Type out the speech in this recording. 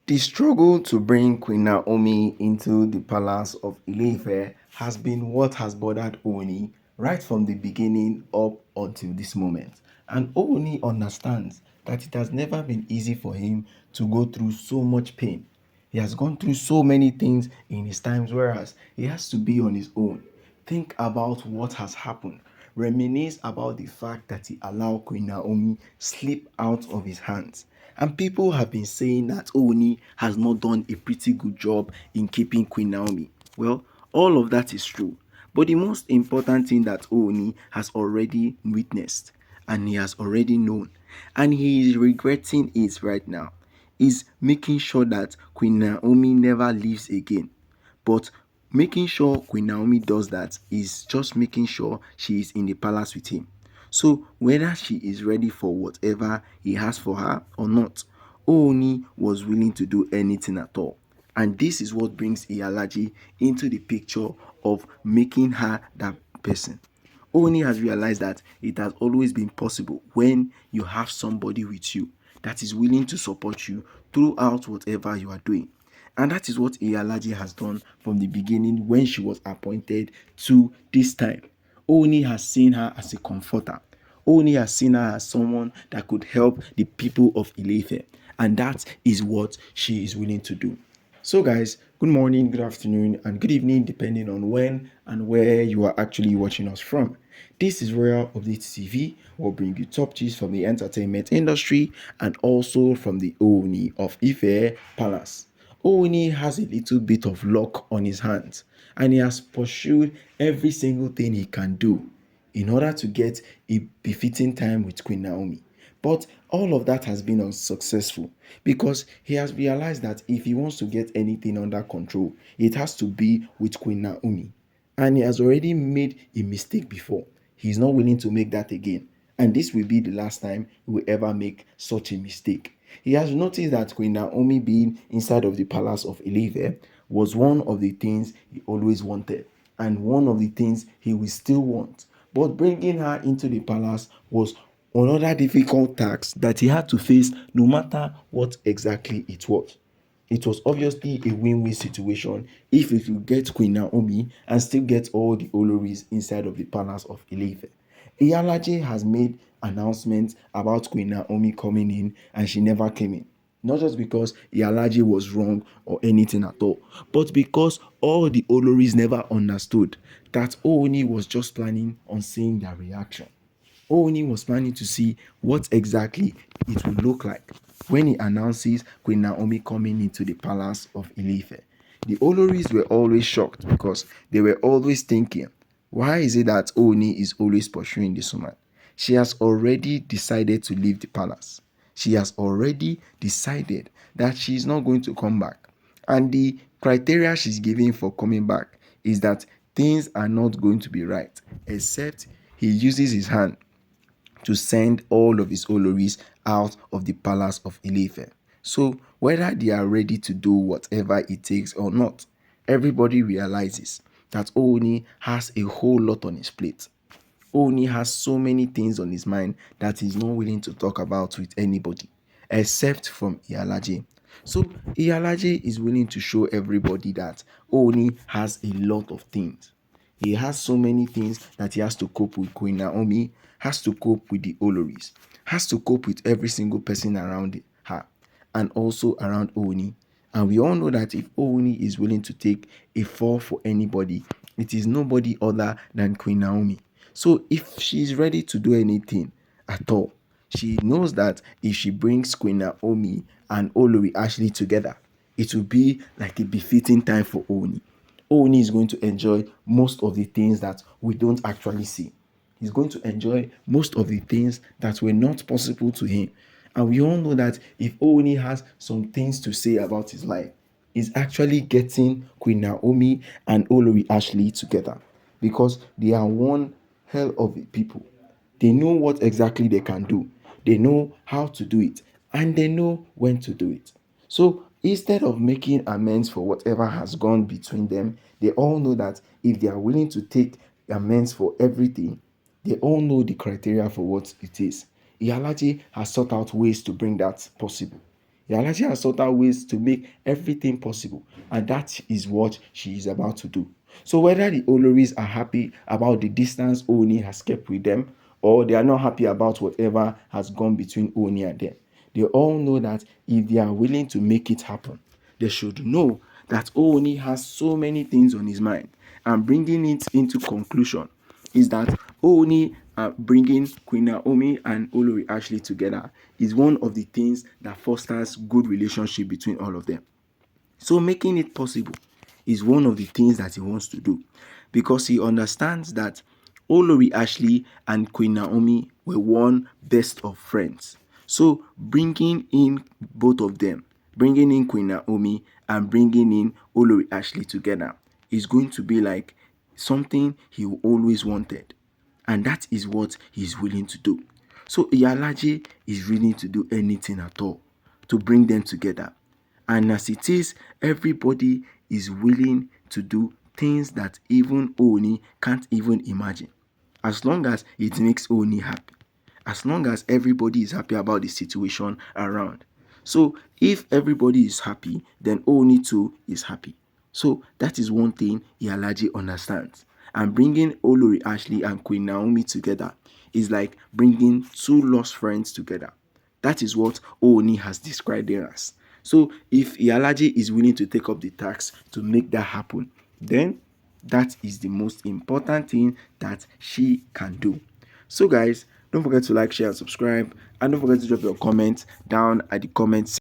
The struggle to bring Queen Naomi into the palace of Iyalaje has been what has bothered Oni right from the beginning up until this moment. And Oni understands that it has never been easy for him to go through so much pain. He has gone through so many things in his times, whereas he has to be on his own. Think about what has happened. Reminisce about the fact that he allowed Queen Naomi slip out of his hands. And people have been saying that Oni has not done a pretty good job in keeping Queen Naomi. Well, all of that is true. But the most important thing that Oni has already witnessed and he has already known, and he is regretting it right now, is making sure that Queen Naomi never leaves again. But making sure Queen Naomi does that is just making sure she is in the palace with him. So whether she is ready for whatever he has for her or not, Ooni was willing to do anything at all. And this is what brings Iyalaje into the picture of making her that person. Ooni has realized that it has always been possible when you have somebody with you that is willing to support you throughout whatever you are doing. And that is what Iyalaje has done from the beginning when she was appointed to this time. Oni has seen her as a comforter. Oni has seen her as someone that could help the people of Ilefe. And that is what she is willing to do. So guys, good morning, good afternoon, and good evening depending on when and where you are actually watching us from. This is Royal Update TV. We'll bring you top tips from the entertainment industry and also from the Ooni of Ife Palace. Ooni has a little bit of luck on his hands and he has pursued every single thing he can do in order to get a befitting time with Queen Naomi. But all of that has been unsuccessful because he has realized that if he wants to get anything under control, it has to be with Queen Naomi. And he has already made a mistake before. He's not willing to make that again. And this will be the last time he will ever make such a mistake. He has noticed that Queen Naomi being inside of the palace of Iyalaje was one of the things he always wanted and one of the things he will still want. But bringing her into the palace was another difficult task that he had to face no matter what exactly it was. It was obviously a win-win situation if he could get Queen Naomi and still get all the Oloris inside of the palace of Ilefe. Iyalaje has made announcements about Queen Naomi coming in and she never came in. Not just because Iyalaje was wrong or anything at all, but because all the Oloris never understood that Ooni was just planning on seeing their reaction. Ooni was planning to see what exactly it would look like when he announces Queen Naomi coming into the palace of Ilefe. The Oloris were always shocked because they were always thinking, why is it that Ooni is always pursuing this woman? She has already decided to leave the palace. She has already decided that she is not going to come back. And the criteria she's giving for coming back is that things are not going to be right, except he uses his hand to send all of his Oloris out of the palace of Ilefe. So whether they are ready to do whatever it takes or not, everybody realizes that Ooni has a whole lot on his plate. Ooni has so many things on his mind that he's not willing to talk about with anybody except from Iyalaje. So Iyalaje is willing to show everybody that Ooni has a lot of things. He has so many things that he has to cope with Queen Naomi, has to cope with the Oloris, has to cope with every single person around her, and also around Ooni. And we all know that if Ooni is willing to take a fall for anybody, it is nobody other than Queen Naomi. So if she is ready to do anything at all, she knows that if she brings Queen Naomi and Olori actually together, it will be like a befitting time for Ooni. Ooni is going to enjoy most of the things that we don't actually see. He's going to enjoy most of the things that were not possible to him. And we all know that if Ooni has some things to say about his life, he's actually getting Queen Naomi and Olori Ashley together because they are one hell of a people. They know what exactly they can do. They know how to do it. And they know when to do it. So instead of making amends for whatever has gone between them, they all know that if they are willing to take amends for everything, they all know the criteria for what it is. Iyalaje has sought out ways to bring that possible. Iyalaje has sought out ways to make everything possible, and that is what she is about to do. So whether the Oloris are happy about the distance Oni has kept with them, or they are not happy about whatever has gone between Oni and them, they all know that if they are willing to make it happen, they should know that Oni has so many things on his mind, and bringing it into conclusion is that Oni bringing Queen Naomi and Olori Ashley together is one of the things that fosters good relationship between all of them. So making it possible is one of the things that he wants to do, because he understands that Olori Ashley and Queen Naomi were one best of friends. So bringing in both of them, bringing in Queen Naomi and bringing in Olori Ashley together is going to be like something he always wanted. And that is what he's willing to do. So Iyalaje is willing to do anything at all to bring them together. And as it is, everybody is willing to do things that even Oni can't even imagine. As long as it makes Oni happy. As long as everybody is happy about the situation around. So if everybody is happy, then Oni too is happy. So that is one thing Iyalaje understands. And bringing Olori Ashley and Queen Naomi together is like bringing two lost friends together. That is what Ooni has described them as. So if Iyalaje is willing to take up the task to make that happen, then that is the most important thing that she can do. So guys, don't forget to like, share, and subscribe. And don't forget to drop your comments down at the comments